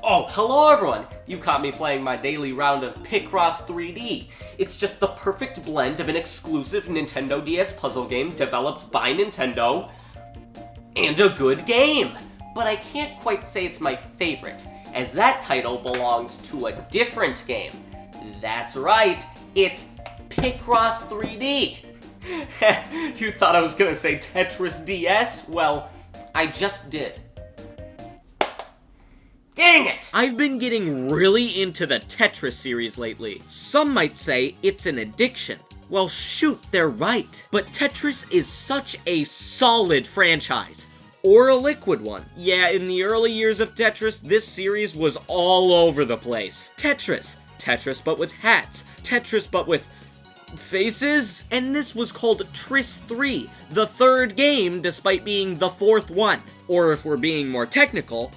Oh, hello everyone! You caught me playing my daily round of Picross 3D. It's just the perfect blend of an exclusive Nintendo DS puzzle game developed by Nintendo and a good game. But I can't quite say it's my favorite, as that title belongs to a different game. That's right, it's Picross 3D. You thought I was gonna say Tetris DS? Well, I just did. Dang it! I've been getting really into the Tetris series lately. Some might say it's an addiction. Well, shoot, they're right. But Tetris is such a solid franchise. Or a liquid one. Yeah, in the early years of Tetris, this series was all over the place. Tetris but with hats. Tetris but with faces? And this was called Tris 3, the third game despite being the fourth one. Or if we're being more technical,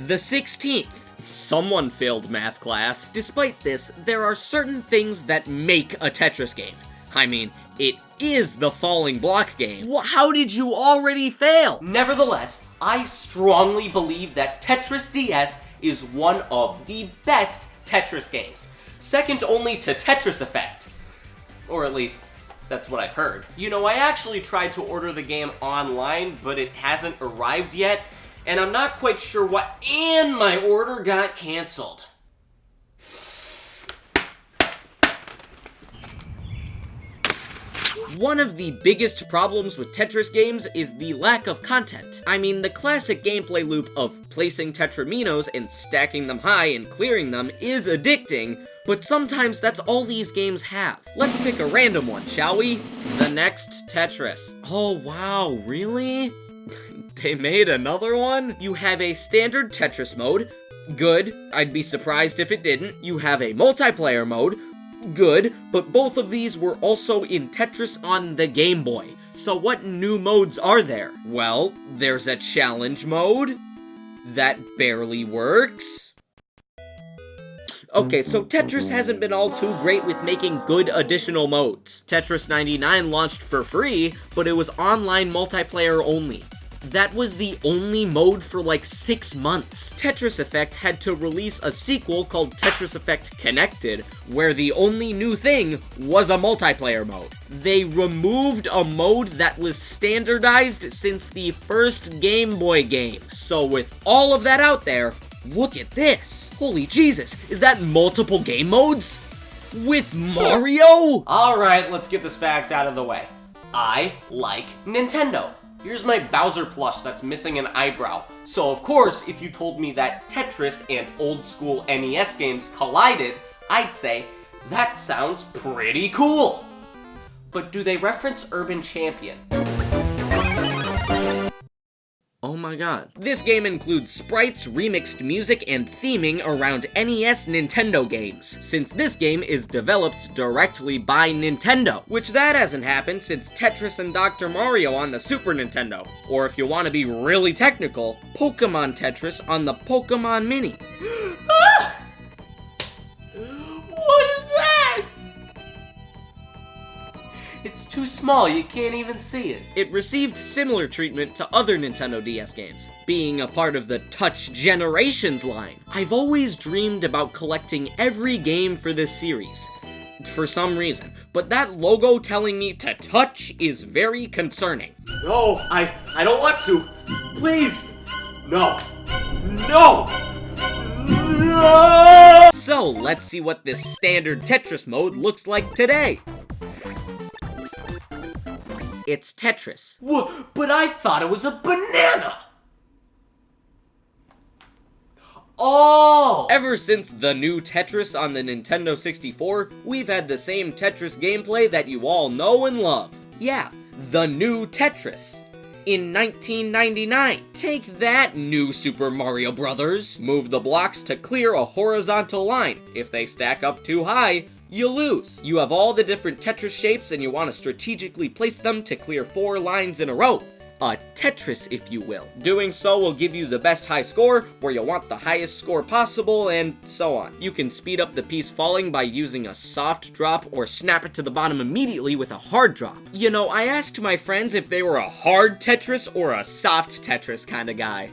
the 16th. Someone failed math class. Despite this, there are certain things that make a Tetris game. I mean, it is the falling block game. How did you already fail? Nevertheless, I strongly believe that Tetris DS is one of the best Tetris games. Second only to Tetris Effect. Or at least, that's what I've heard. You know, I actually tried to order the game online, but it hasn't arrived yet. And I'm not quite sure what, and my order got canceled. One of the biggest problems with Tetris games is the lack of content. I mean, the classic gameplay loop of placing Tetraminos and stacking them high and clearing them is addicting, but sometimes that's all these games have. Let's pick a random one, shall we? The next Tetris. Oh wow, really? They made another one? You have a standard Tetris mode. Good. I'd be surprised if it didn't. You have a multiplayer mode. Good. But both of these were also in Tetris on the Game Boy. So what new modes are there? Well, there's a challenge mode. That barely works. Okay, so Tetris hasn't been all too great with making good additional modes. Tetris 99 launched for free, but it was online multiplayer only. That was the only mode for like 6 months. Tetris Effect had to release a sequel called Tetris Effect Connected, where the only new thing was a multiplayer mode. They removed a mode that was standardized since the first Game Boy game. So with all of that out there, look at this. Holy Jesus, is that multiple game modes? With Mario? Alright, let's get this fact out of the way. I like Nintendo. Here's my Bowser plush that's missing an eyebrow. So of course, if you told me that Tetris and old school NES games collided, I'd say, that sounds pretty cool. But do they reference Urban Champion? Oh my god. This game includes sprites, remixed music, and theming around NES Nintendo games, since this game is developed directly by Nintendo, which that hasn't happened since Tetris and Dr. Mario on the Super Nintendo. Or if you want to be really technical, Pokemon Tetris on the Pokemon Mini. What is that? It's too small, you can't even see it. It received similar treatment to other Nintendo DS games, being a part of the Touch Generations line. I've always dreamed about collecting every game for this series, for some reason, but that logo telling me to touch is very concerning. No, I don't want to. Please. No. No! No! So, let's see what this standard Tetris mode looks like today. It's Tetris. But I thought it was a banana! Oh! Ever since the new Tetris on the Nintendo 64, we've had the same Tetris gameplay that you all know and love. Yeah, the new Tetris. In 1999. Take that, new Super Mario Bros. Move the blocks to clear a horizontal line. If they stack up too high, you lose. You have all the different Tetris shapes and you want to strategically place them to clear 4 lines in a row. A Tetris, if you will. Doing so will give you the best high score, where you'll want the highest score possible, and so on. You can speed up the piece falling by using a soft drop or snap it to the bottom immediately with a hard drop. You know, I asked my friends if they were a hard Tetris or a soft Tetris kind of guy.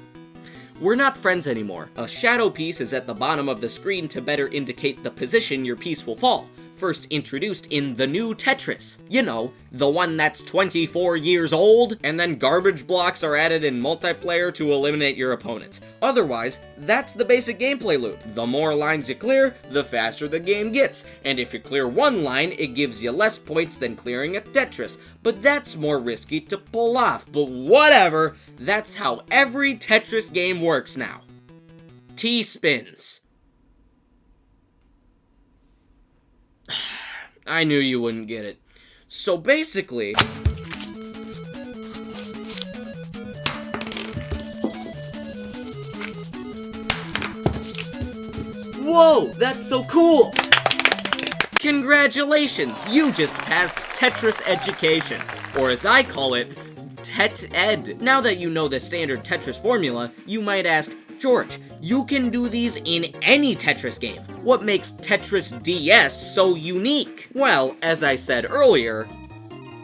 we're not friends anymore. A shadow piece is at the bottom of the screen to better indicate the position your piece will fall, first introduced in the new Tetris. You know, the one that's 24 years old, and then garbage blocks are added in multiplayer to eliminate your opponent. Otherwise, that's the basic gameplay loop. The more lines you clear, the faster the game gets, and if you clear one line, it gives you less points than clearing a Tetris, but that's more risky to pull off. But whatever, that's how every Tetris game works now. T-spins. I knew you wouldn't get it. So basically... Whoa, that's so cool! Congratulations, you just passed Tetris education, or as I call it, Tet-Ed. Now that you know the standard Tetris formula, you might ask, George, you can do these in any Tetris game. What makes Tetris DS so unique? Well, as I said earlier,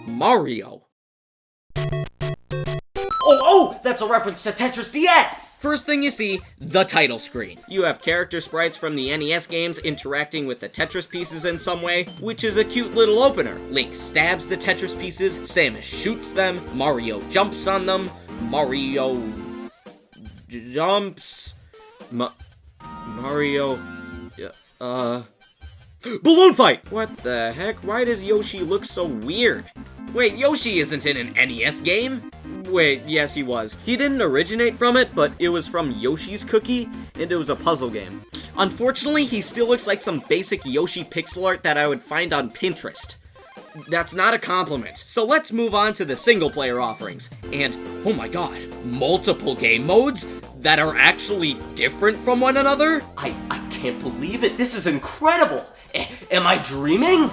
Mario. Oh, that's a reference to Tetris DS! First thing you see, the title screen. You have character sprites from the NES games interacting with the Tetris pieces in some way, which is a cute little opener. Link stabs the Tetris pieces, Samus shoots them, Mario jumps on them, Mario... jumps... Mario... Balloon fight! What the heck? Why does Yoshi look so weird? Wait, Yoshi isn't in an NES game? Wait, yes he was. He didn't originate from it, but it was from Yoshi's Cookie, and it was a puzzle game. Unfortunately, he still looks like some basic Yoshi pixel art that I would find on Pinterest. That's not a compliment. So let's move on to the single-player offerings. And, oh my god, multiple game modes that are actually different from one another? I can't believe it. This is incredible. Am I dreaming?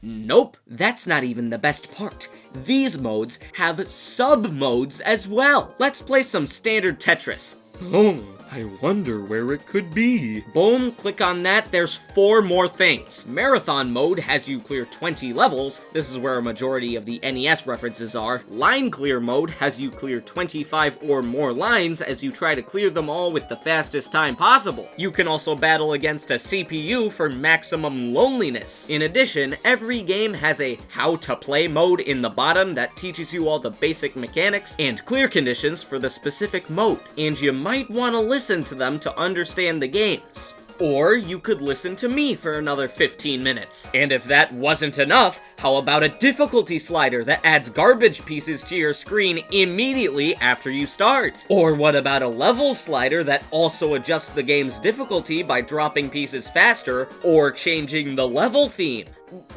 Nope, that's not even the best part. These modes have sub-modes as well. Let's play some standard Tetris. Oh, I wonder where it could be. Boom, click on that, there's 4 more things. Marathon mode has you clear 20 levels. This is where a majority of the NES references are. Line clear mode has you clear 25 or more lines as you try to clear them all with the fastest time possible. You can also battle against a CPU for maximum loneliness. In addition, every game has a how to play mode in the bottom that teaches you all the basic mechanics and clear conditions for the specific mode. And you might want to listen to them to understand the games. Or you could listen to me for another 15 minutes. And if that wasn't enough, how about a difficulty slider that adds garbage pieces to your screen immediately after you start? Or what about a level slider that also adjusts the game's difficulty by dropping pieces faster or changing the level theme?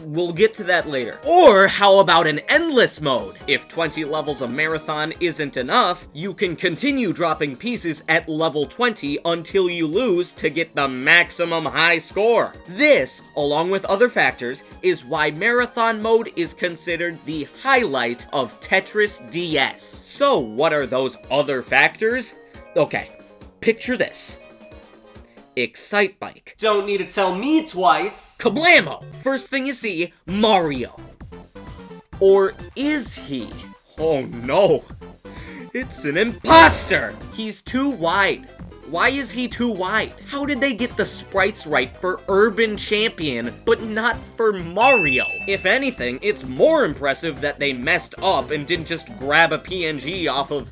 We'll get to that later. Or how about an endless mode? If 20 levels of Marathon isn't enough, you can continue dropping pieces at level 20 until you lose to get the maximum high score. This, along with other factors, is why Marathon mode is considered the highlight of Tetris DS. So what are those other factors? Okay, picture this. Excite Bike. Don't need to tell me twice. Kablamo! First thing you see, Mario. Or is he? Oh no. It's an imposter! He's too wide. Why is he too wide? How did they get the sprites right for Urban Champion, but not for Mario? If anything, it's more impressive that they messed up and didn't just grab a PNG off of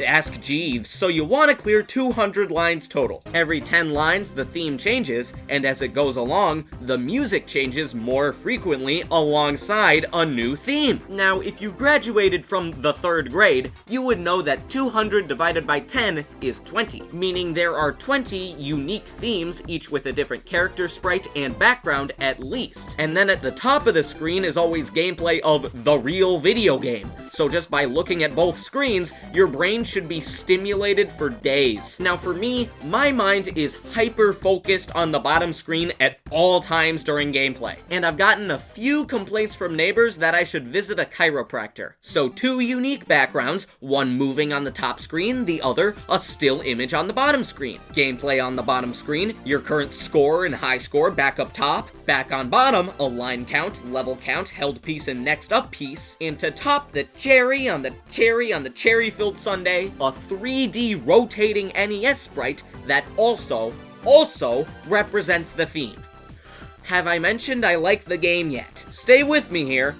Ask Jeeves. So you want to clear 200 lines total. Every 10 lines, the theme changes, and as it goes along, the music changes more frequently alongside a new theme. Now, if you graduated from the 3rd grade, you would know that 200 divided by 10 is 20, meaning there are 20 unique themes, each with a different character sprite and background at least. And then at the top of the screen is always gameplay of the real video game. So just by looking at both screens, your brain should be stimulated for days. Now for me, my mind is hyper-focused on the bottom screen at all times. times during gameplay. And I've gotten a few complaints from neighbors that I should visit a chiropractor. So 2 unique backgrounds, one moving on the top screen, the other a still image on the bottom screen. Gameplay on the bottom screen, your current score and high score back up top. Back on bottom, a line count, level count, held piece and next up piece. And to top the cherry on the cherry-filled sundae, a 3D rotating NES sprite that also represents the theme. Have I mentioned I like the game yet? Stay with me here.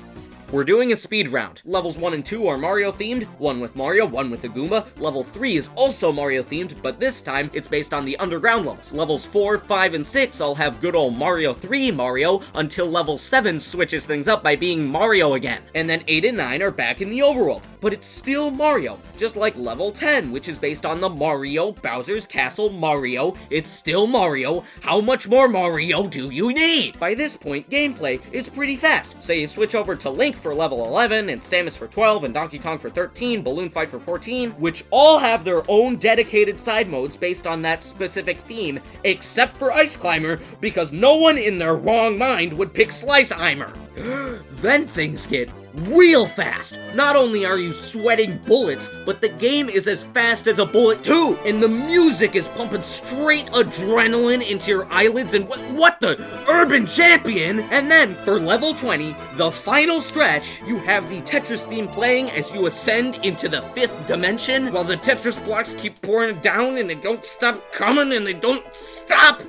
We're doing a speed round. Levels 1 and 2 are Mario themed, one with Mario, one with a Goomba. Level 3 is also Mario themed, but this time it's based on the underground levels. Levels 4, 5, and 6 all have good old Mario 3 Mario until level 7 switches things up by being Mario again. And then 8 and 9 are back in the overworld, but it's still Mario. Just like level 10, which is based on the Mario Bowser's Castle Mario, it's still Mario. How much more Mario do you need? By this point, gameplay is pretty fast. Say you switch over to Link for level 11, and Samus for 12, and Donkey Kong for 13, Balloon Fight for 14, which all have their own dedicated side modes based on that specific theme, except for Ice Climber, because no one in their wrong mind would pick Sliceheimer. Then things get real fast. Not only are you sweating bullets, but the game is as fast as a bullet too, and the music is pumping straight adrenaline into your eyelids, and what the urban champion! And then, for level 20, the final stretch, you have the Tetris theme playing as you ascend into the 5th dimension, while the Tetris blocks keep pouring down, and they don't stop coming, and they don't stop!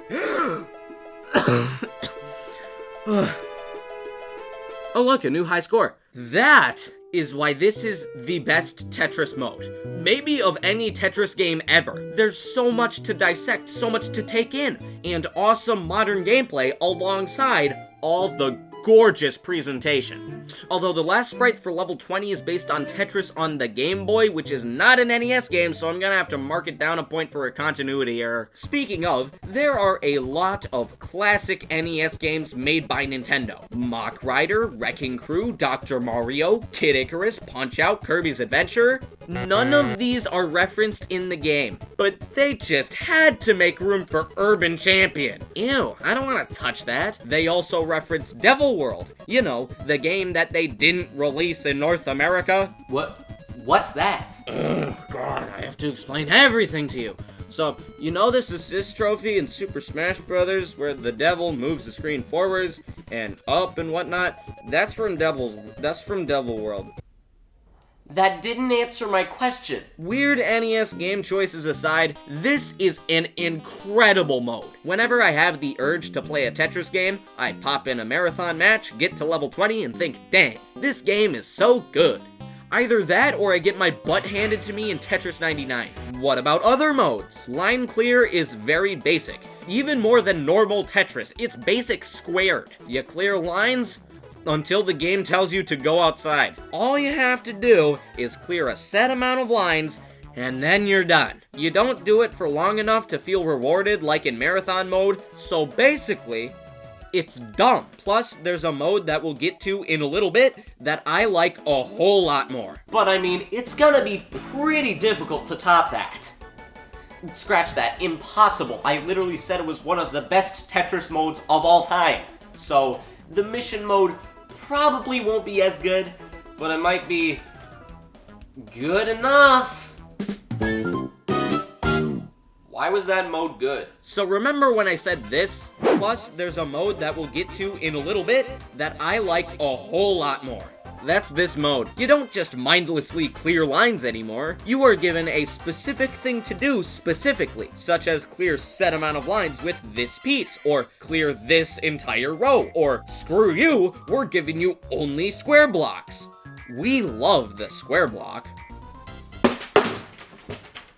Oh look, a new high score. That is why this is the best Tetris mode. Maybe of any Tetris game ever. There's so much to dissect, so much to take in, and awesome modern gameplay alongside all the gorgeous presentation. Although the last sprite for level 20 is based on Tetris on the Game Boy, which is not an NES game, so I'm gonna have to mark it down a point for a continuity error. Speaking of, there are a lot of classic NES games made by Nintendo. Mach Rider, Wrecking Crew, Dr. Mario, Kid Icarus, Punch-Out, Kirby's Adventure. None of these are referenced in the game, but they just had to make room for Urban Champion. Ew, I don't want to touch that. They also reference Devil World. You know, the game that they didn't release in North America. What's that? Ugh, God, I have to explain everything to you. So, you know this assist trophy in Super Smash Bros. Where the devil moves the screen forwards and up and whatnot? That's from Devil World. That didn't answer my question. Weird NES game choices aside, this is an incredible mode. Whenever I have the urge to play a Tetris game, I pop in a marathon match, get to level 20, and think, dang, this game is so good. Either that or I get my butt handed to me in Tetris 99. What about other modes? Line clear is very basic. Even more than normal Tetris, it's basic squared. You clear lines until the game tells you to go outside. All you have to do is clear a set amount of lines, and then you're done. You don't do it for long enough to feel rewarded like in marathon mode, so basically, it's dumb. Plus, there's a mode that we'll get to in a little bit that I like a whole lot more. But I mean, it's gonna be pretty difficult to top that. Scratch that, impossible. I literally said it was one of the best Tetris modes of all time. So, the mission mode probably won't be as good, but it might be good enough. Why was that mode good? So remember when I said this? Plus, there's a mode that we'll get to in a little bit that I like a whole lot more. That's this mode. You don't just mindlessly clear lines anymore. You are given a specific thing to do specifically, such as clear set amount of lines with this piece, or clear this entire row, or screw you, we're giving you only square blocks. We love the square block.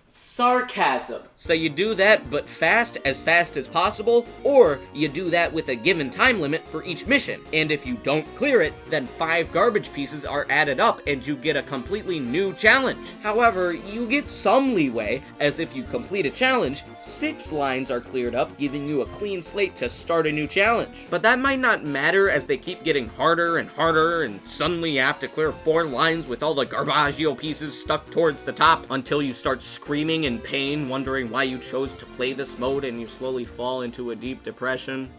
Sarcasm. So you do that, but fast as possible, or you do that with a given time limit for each mission. And if you don't clear it, then 5 garbage pieces are added up and you get a completely new challenge. However, you get some leeway, as if you complete a challenge, 6 lines are cleared up, giving you a clean slate to start a new challenge. But that might not matter as they keep getting harder and harder, and suddenly you have to clear 4 lines with all the garbaggio pieces stuck towards the top until you start screaming in pain, wondering why you chose to play this mode, and you slowly fall into a deep depression.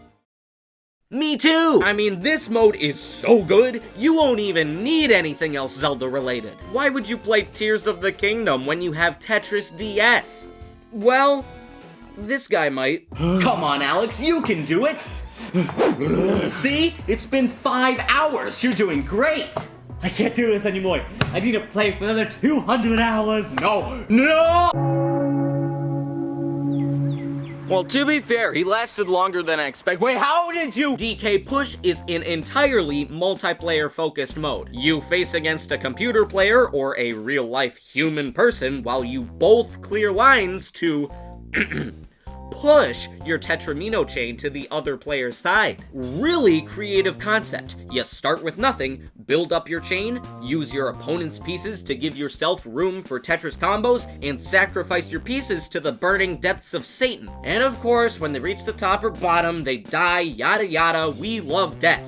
Me too! I mean, this mode is so good, you won't even need anything else Zelda related. Why would you play Tears of the Kingdom when you have Tetris DS? Well, this guy might. Come on, Alex, you can do it! See? It's been 5 hours. You're doing great. I can't do this anymore. I need to play for another 200 hours. No! No! Well, to be fair, he lasted longer than I expected. Wait, how did you? DK Push is an entirely multiplayer-focused mode. You face against a computer player or a real-life human person while you both clear lines to push your Tetramino chain to the other player's side. Really creative concept. You start with nothing, build up your chain, use your opponent's pieces to give yourself room for Tetris combos, and sacrifice your pieces to the burning depths of Satan. And of course, when they reach the top or bottom, they die, yada yada, we love death.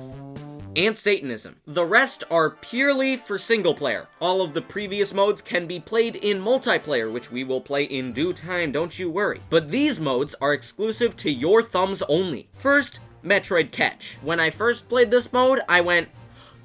And Satanism. The rest are purely for single player. All of the previous modes can be played in multiplayer, which we will play in due time, don't you worry. But these modes are exclusive to your thumbs only. First, Metroid Catch. When I first played this mode, I went,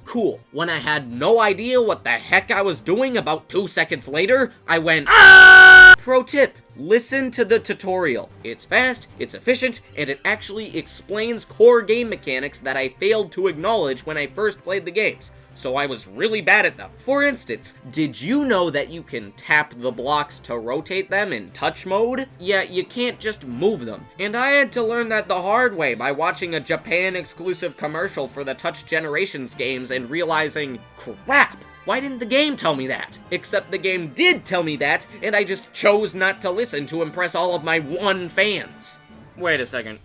cool. When I had no idea what the heck I was doing, about 2 seconds later, I went, ah! Pro tip, listen to the tutorial. It's fast, it's efficient, and it actually explains core game mechanics that I failed to acknowledge when I first played the games, so I was really bad at them. For instance, did you know that you can tap the blocks to rotate them in touch mode? Yeah, you can't just move them. And I had to learn that the hard way by watching a Japan-exclusive commercial for the Touch Generations games and realizing, crap! Why didn't the game tell me that? Except the game did tell me that, and I just chose not to listen to impress all of my one fans. Wait a second.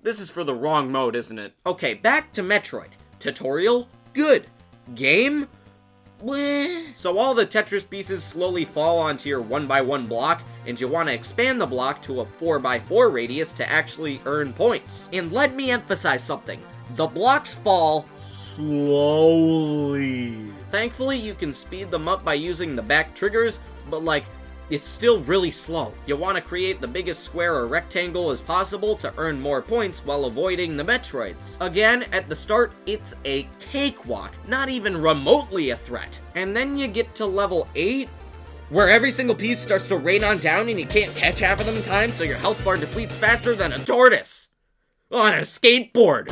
This is for the wrong mode, isn't it? Okay, back to Metroid. Tutorial? Good. Game? Bleh. So all the Tetris pieces slowly fall onto your 1x1 block, and you want to expand the block to a 4x4 radius to actually earn points. And let me emphasize something. The blocks fall slowly. Thankfully, you can speed them up by using the back triggers, but like, it's still really slow. You want to create the biggest square or rectangle as possible to earn more points while avoiding the Metroids. Again, at the start, it's a cakewalk, not even remotely a threat. And then you get to level 8, where every single piece starts to rain on down and you can't catch half of them in time, so your health bar depletes faster than a tortoise on a skateboard.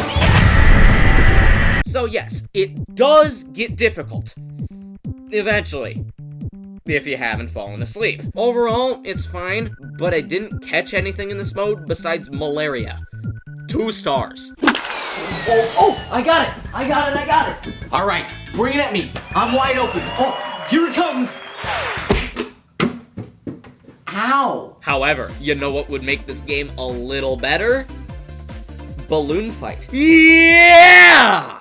So yes, it does get difficult. Eventually. If you haven't fallen asleep. Overall, it's fine, but I didn't catch anything in this mode besides malaria. 2 stars. Oh, I got it. All right, bring it at me. I'm wide open. Oh, here it comes. Ow. However, you know what would make this game a little better? Balloon Fight. Yeah!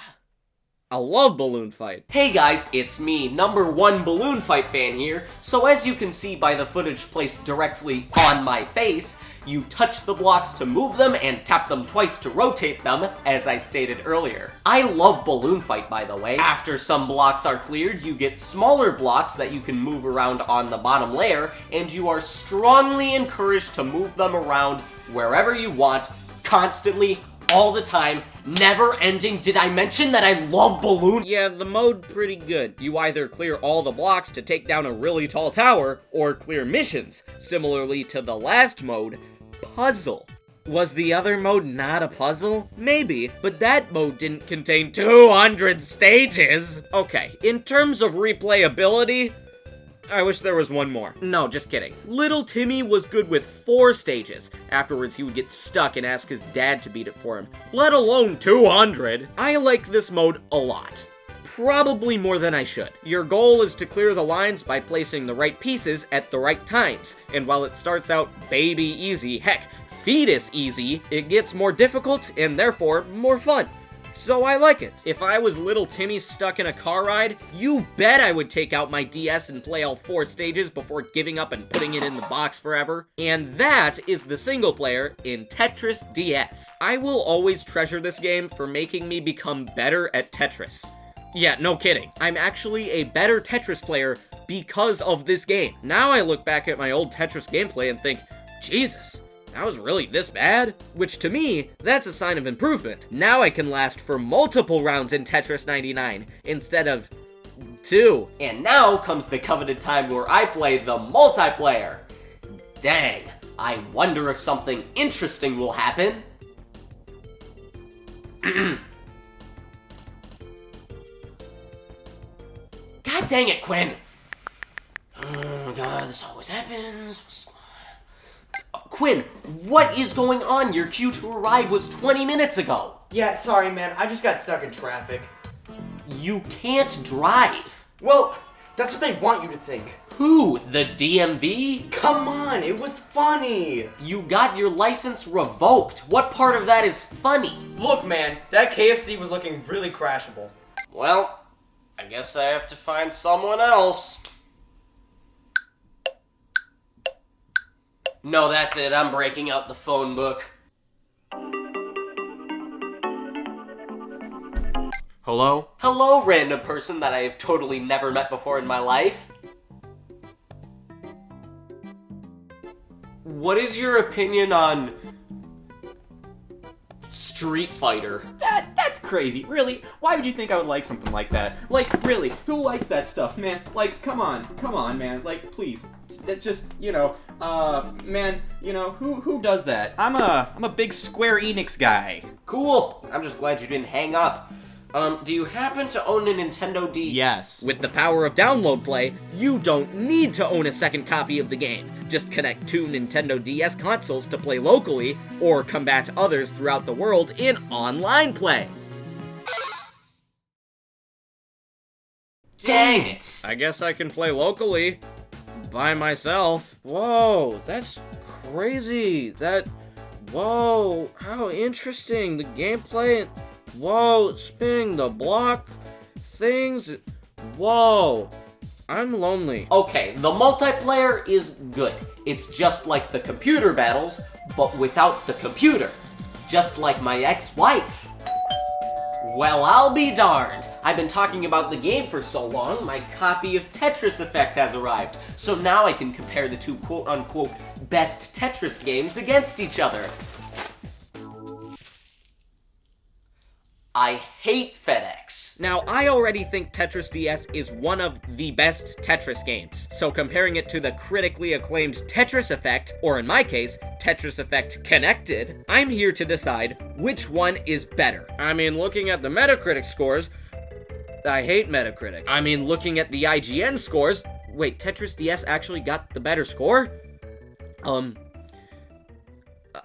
I love Balloon Fight. Hey guys, it's me, #1 Balloon Fight fan here. So as you can see by the footage placed directly on my face, you touch the blocks to move them and tap them twice to rotate them, as I stated earlier. I love Balloon Fight, by the way. After some blocks are cleared, you get smaller blocks that you can move around on the bottom layer, and you are strongly encouraged to move them around wherever you want, constantly, all the time, never ending. Did I mention that I love Balloon? Yeah, the mode pretty good. You either clear all the blocks to take down a really tall tower, or clear missions, similarly to the last mode, Puzzle. Was the other mode not a puzzle? Maybe, but that mode didn't contain 200 stages! Okay, in terms of replayability, I wish there was one more. No, just kidding. Little Timmy was good with 4 stages. Afterwards, he would get stuck and ask his dad to beat it for him, let alone 200. I like this mode a lot. Probably more than I should. Your goal is to clear the lines by placing the right pieces at the right times. And while it starts out baby easy, heck, fetus easy, it gets more difficult and therefore more fun. So I like it. If I was little Timmy stuck in a car ride, you bet I would take out my DS and play all 4 stages before giving up and putting it in the box forever. And that is the single player in Tetris DS. I will always treasure this game for making me become better at Tetris. Yeah, no kidding. I'm actually a better Tetris player because of this game. Now I look back at my old Tetris gameplay and think, Jesus, that was really this bad? Which to me, that's a sign of improvement. Now I can last for multiple rounds in Tetris 99 instead of 2. And now comes the coveted time where I play the multiplayer. Dang, I wonder if something interesting will happen. God dang it, Quinn. Oh god, this always happens. Quinn, what is going on? Your cue to arrive was 20 minutes ago. Yeah, sorry, man. I just got stuck in traffic. You can't drive. Well, that's what they want you to think. Who? The DMV? Come on, it was funny. You got your license revoked. What part of that is funny? Look, man, that KFC was looking really crashable. Well, I guess I have to find someone else. No, that's it. I'm breaking out the phone book. Hello? Hello, random person that I have totally never met before in my life. What is your opinion on Street Fighter? That's crazy. Really? Why would you think I would like something like that? Like, really? Who likes that stuff, man? Like, come on, man. Like, please. Just, man, who does that? I'm a big Square Enix guy. Cool. I'm just glad you didn't hang up. Do you happen to own a Nintendo DS? Yes. With the power of download play, you don't need to own a second copy of the game. Just connect 2 Nintendo DS consoles to play locally, or combat others throughout the world in online play. Dang it! I guess I can play locally by myself. Whoa, that's crazy. Whoa, how interesting. The gameplay, whoa, spinning the block, things, whoa, I'm lonely. Okay, the multiplayer is good. It's just like the computer battles, but without the computer. Just like my ex-wife. Well, I'll be darned. I've been talking about the game for so long, my copy of Tetris Effect has arrived. So now I can compare the two quote-unquote best Tetris games against each other. I hate FedEx. Now, I already think Tetris DS is one of the best Tetris games, so comparing it to the critically acclaimed Tetris Effect, or in my case, Tetris Effect Connected, I'm here to decide which one is better. I mean, looking at the Metacritic scores, I hate Metacritic. I mean, looking at the IGN scores, wait, Tetris DS actually got the better score?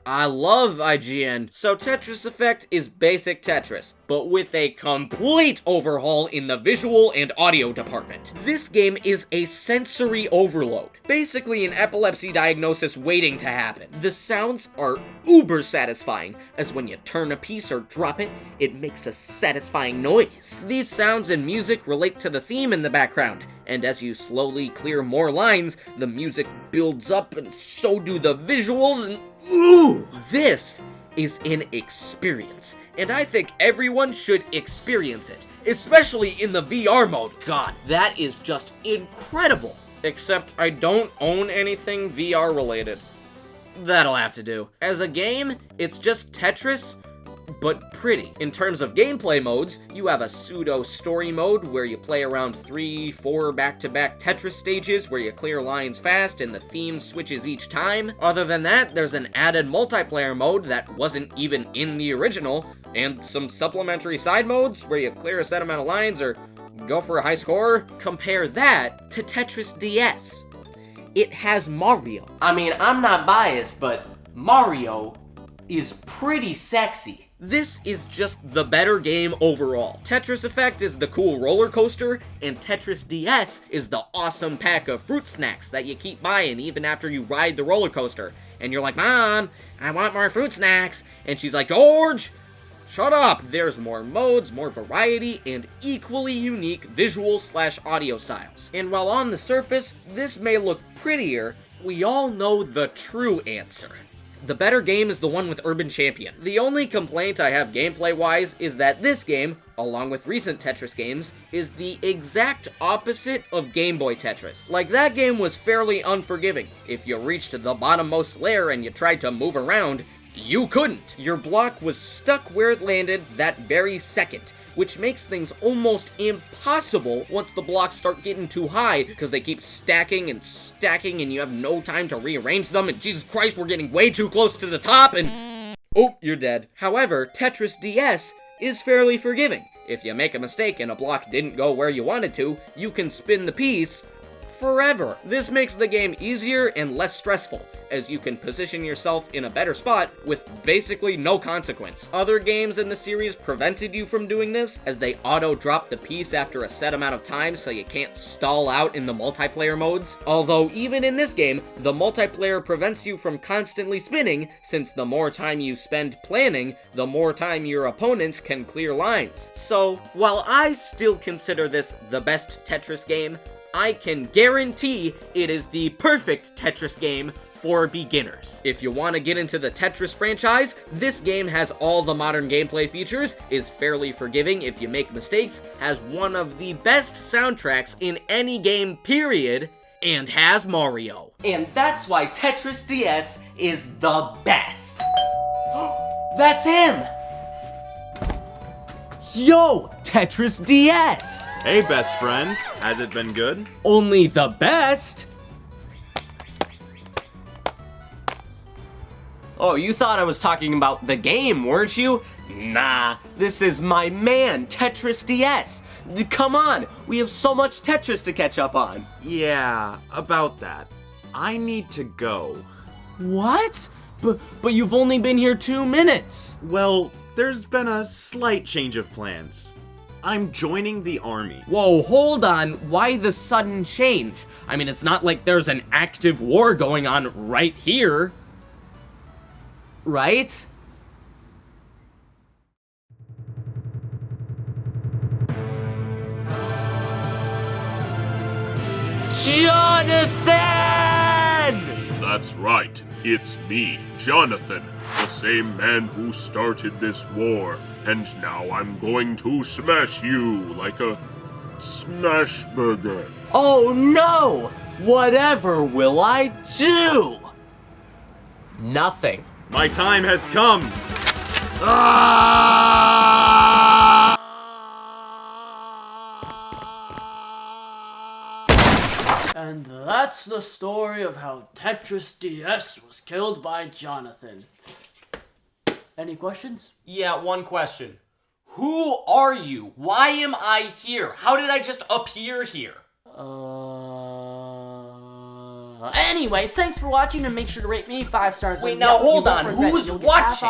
I love IGN. So Tetris Effect is basic Tetris, but with a complete overhaul in the visual and audio department. This game is a sensory overload, basically an epilepsy diagnosis waiting to happen. The sounds are uber satisfying, as when you turn a piece or drop it, it makes a satisfying noise. These sounds and music relate to the theme in the background, and as you slowly clear more lines, the music builds up and so do the visuals, and ooh! This is an experience, and I think everyone should experience it, especially in the VR mode. God, that is just incredible. Except I don't own anything VR related. That'll have to do. As a game, it's just Tetris, but pretty. In terms of gameplay modes, you have a pseudo-story mode where you play around 3-4 back-to-back Tetris stages where you clear lines fast and the theme switches each time. Other than that, there's an added multiplayer mode that wasn't even in the original, and some supplementary side modes where you clear a set amount of lines or go for a high score. Compare that to Tetris DS. It has Mario. I mean, I'm not biased, but Mario is pretty sexy. This is just the better game overall. Tetris Effect is the cool roller coaster, and Tetris DS is the awesome pack of fruit snacks that you keep buying even after you ride the roller coaster. And you're like, Mom, I want more fruit snacks. And she's like, George, shut up. There's more modes, more variety, and equally unique visual/audio styles. And while on the surface, this may look prettier, we all know the true answer. the better game is the one with Urban Champion. The only complaint I have gameplay-wise is that this game, along with recent Tetris games, is the exact opposite of Game Boy Tetris. Like, that game was fairly unforgiving. If you reached the bottommost layer and you tried to move around, you couldn't. Your block was stuck where it landed that very second, which makes things almost impossible once the blocks start getting too high, because they keep stacking and stacking and you have no time to rearrange them, and Jesus Christ, we're getting way too close to the top, and... oh, you're dead. However, Tetris DS is fairly forgiving. If you make a mistake and a block didn't go where you wanted to, you can spin the piece forever. This makes the game easier and less stressful, as you can position yourself in a better spot with basically no consequence. Other games in the series prevented you from doing this, as they auto-drop the piece after a set amount of time so you can't stall out in the multiplayer modes. Although even in this game, the multiplayer prevents you from constantly spinning, since the more time you spend planning, the more time your opponent can clear lines. So, while I still consider this the best Tetris game, I can guarantee it is the perfect Tetris game for beginners. If you want to get into the Tetris franchise, this game has all the modern gameplay features, is fairly forgiving if you make mistakes, has one of the best soundtracks in any game, period, and has Mario. And that's why Tetris DS is the best. That's him! Yo, Tetris DS! Hey, best friend. Has it been good? Only the best? Oh, you thought I was talking about the game, weren't you? Nah, this is my man, Tetris DS. Come on, we have so much Tetris to catch up on. Yeah, about that. I need to go. What? But you've only been here 2 minutes. Well, there's been a slight change of plans. I'm joining the army. Whoa, hold on. Why the sudden change? I mean, it's not like there's an active war going on right here. Right? Jonathan! That's right, it's me, Jonathan, the same man who started this war, and now I'm going to smash you like a smash burger. Oh no! Whatever will I do? Nothing. My time has come! And that's the story of how Tetris DS was killed by Jonathan. Any questions? Yeah, one question. Who are you? Why am I here? How did I just appear here? Anyways, thanks for watching and make sure to rate me 5 stars. Wait, now hold on. Who's watching?